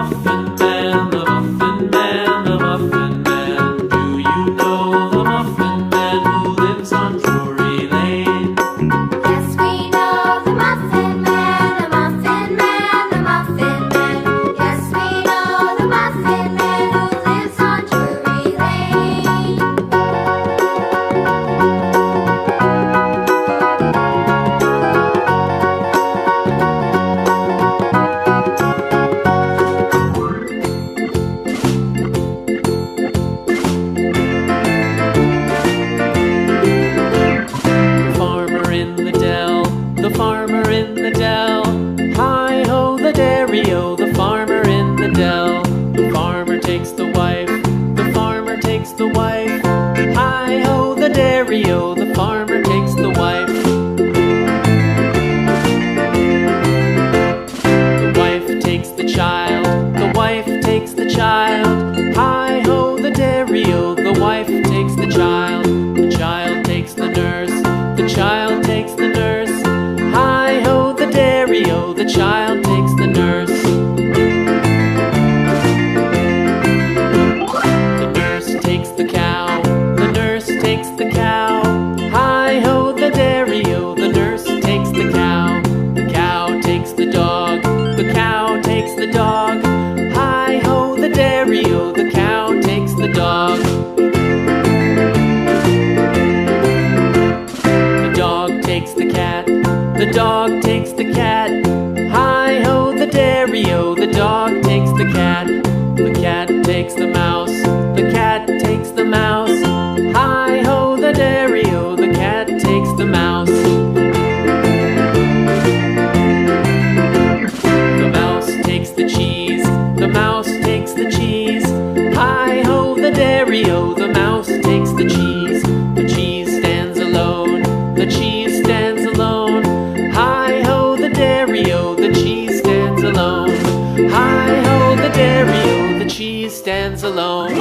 Muffin Man, the Muffin Man, the Muffin Man. Do you know the Muffin Man who lives on Drury Lane? Yes, we know the Muffin Man, the Muffin Man, the Muffin Man. Yes, we know the Muffin Man who lives on Drury Lane. The farmer in the dell, hi-ho the dairy-o, the farmer in the dell. The farmer takes the wife, the farmer takes the wife, hi-ho the dairy-o, the farmer takes the wife. The wife takes the child, the wife takes the child, hi-ho the dairy-o, the wife takes the child. The child takes the nurse, the child takes the nurse, hi-ho the dairy-o, the child takes the nurse. The nurse takes the cow, the nurse takes the cow, hi-ho the dairy-o, the nurse takes the cow. The cow takes the dog, the cow takes the dog, hi-ho the dairy-o, the cow takes the dog. The dog takes the cat, the dog takes the cat, hi-ho the dairy-o, the dog takes the cat. The cat takes the mouse, the cat takes the mouse, hi-ho the dairy-o, the cat takes the mouse. The mouse takes the cheese, the mouse takes the cheese, hi-ho the dairy-o, the mouse takes the cheese. The cheese stands alone, the cheese stands alone, hi-ho the dairy-o, the cheese stands alone, hi-ho the dairy-o, the cheese stands alone.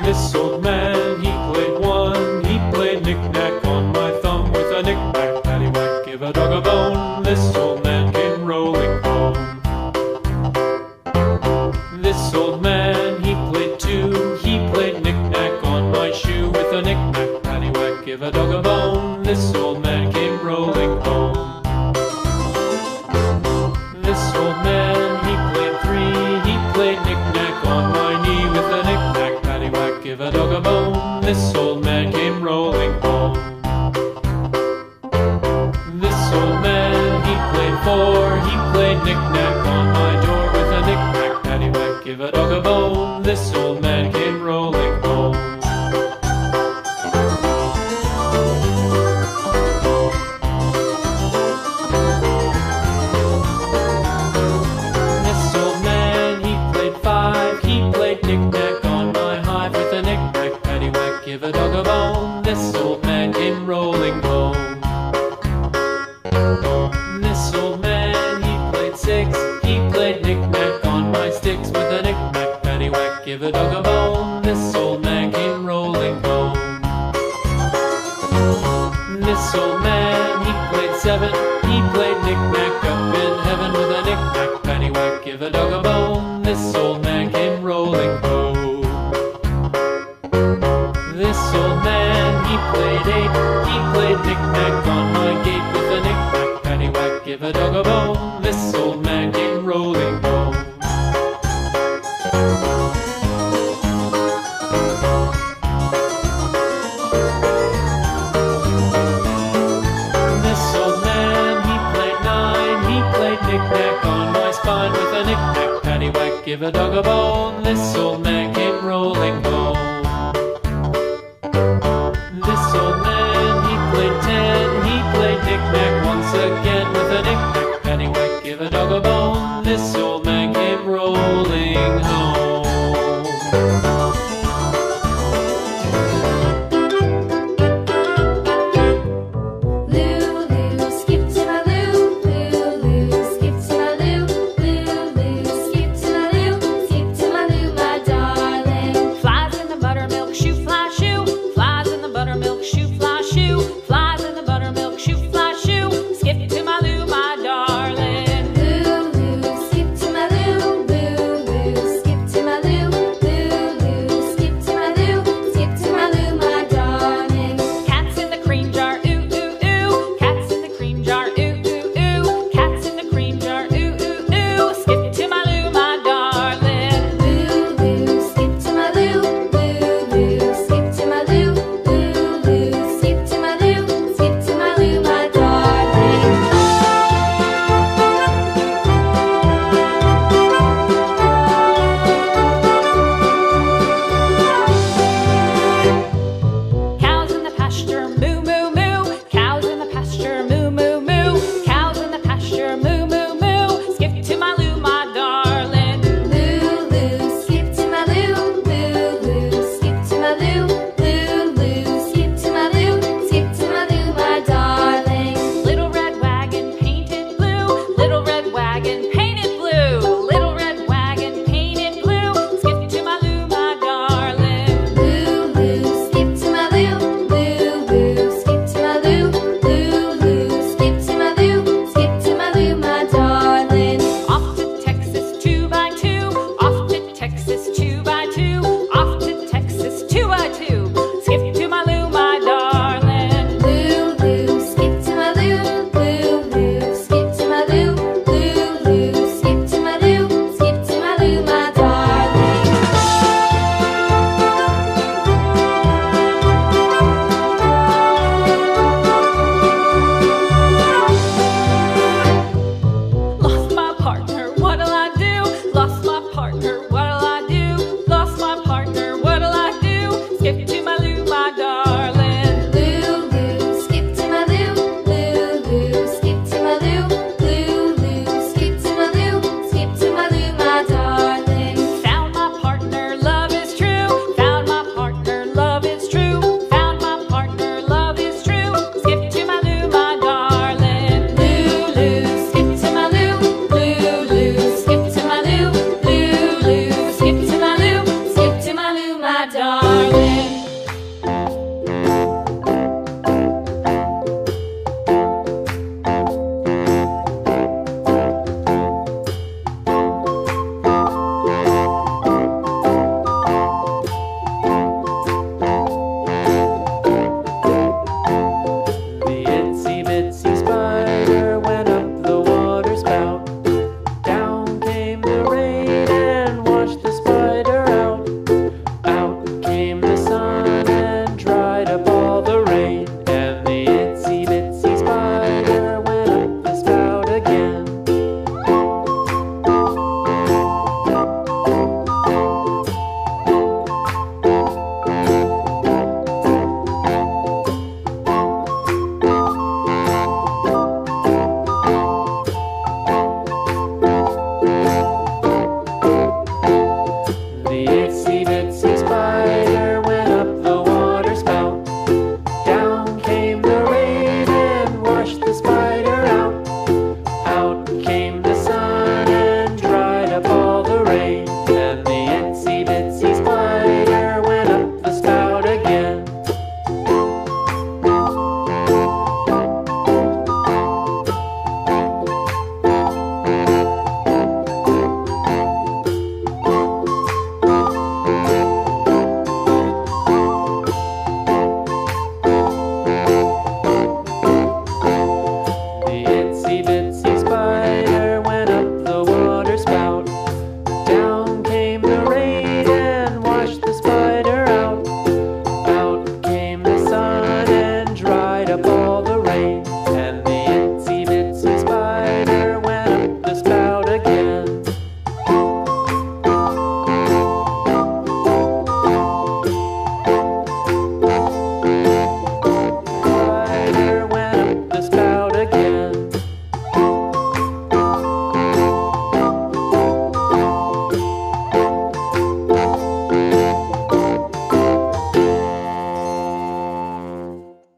This old man, he played one, he played knick-knack on my thumb with a knick-knack, paddywhack, give a dog a bone. This old man came rolling home. This old man, he played two, he played knick-knack on my shoe with a knick-knack, paddywhack, give a dog a bone. This old man came rolling home. This old man, he played three, he played knick-knack on my knee with a knick-knack, paddywhack, give a dog a bone. This old man came rolling home. This old man, he played four, he played knick-knack on my door with a knick-knack, paddywhack, give a dog a bone. This old man came rolling home. This old man, he played five, he played knick-knack on my hive with a knick-knack, paddywhack, give a dog a bone. This old man came rolling home. This old man, he played six, he played knick-knack on my sticks with a knick-knack, paddywhack, give a dog a bone. This old man came rolling home. This old man, he played seven, he played knick-knack up in heaven with a knick-knack, paddywhack, give a dog a bone. This old man came rolling home. This old man, he played eight, he played knick-knack on my gate with a knick-knack, paddywhack, give a dog a bone. This old man came rolling home. This old man, he played nine, he played knick-knack on my spine with a knick-knack, paddywhack, give a dog a bone. This old man came rolling home. This old man, he played ten, he played knick-knack once again with a knick-knack, paddywhack, give a dog a bone. This old